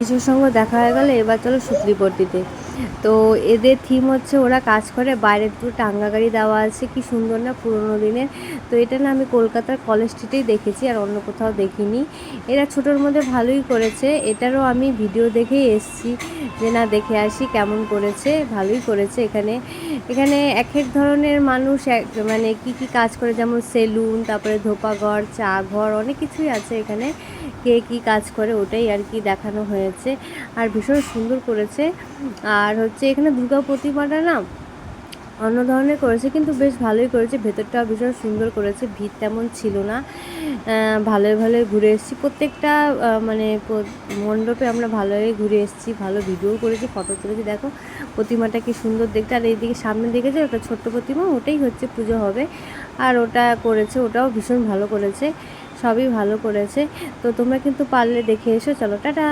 কিছুর সঙ্গে দেখা হয়ে গেল, এবার চলো শুকরিপট্টিতে। তো এদের থিম হচ্ছে ওরা কাজ করে, বাইরে দুটো টাঙ্গা গাড়ি দেওয়া আছে, কি সুন্দর না পুরোনো দিনের। তো এটা না আমি কলকাতার কলেজ স্ট্রিটেই দেখেছি, আর অন্য কোথাও দেখিনি। এরা ছোটোর মধ্যে ভালোই করেছে, এটারও আমি ভিডিও দেখেই এসছি যে না দেখে আসি কেমন করেছে। ভালোই করেছে। এখানে এখানে এক এক ধরনের মানুষ মানে কি কি কাজ করে, যেমন সেলুন, তারপরে ধোপাঘর, চা ঘর, অনেক কিছুই আছে এখানে। কে কী কাজ করে ওটাই আর কি দেখানো হয়েছে, আর ভীষণ সুন্দর করেছে। আর হচ্ছে এখানে দুর্গা প্রতিমাটা না অন্য ধরনের করেছে, কিন্তু বেশ ভালোই করেছে। ভেতরটাও ভীষণ সুন্দর করেছে, ভিড় তেমন ছিল না। ভালোই ভালোই ঘুরে এসেছি প্রত্যেকটা মানে মণ্ডপে আমরা ভালোই ঘুরে এসেছি, ভালো ভিডিও করেছি, ফটো তুলেছি। দেখো প্রতিমাটা কি সুন্দর দেখতে। আর এইদিকে সামনে দেখেছে ওটা ছোট্ট প্রতিমা, ওটাই হচ্ছে পুজো হবে। আর ওটা করেছে, ওটাও ভীষণ ভালো করেছে, সবই ভালো করেছে। তো তোমরা কিন্তু পারলে দেখে এসো। চলো টাটা।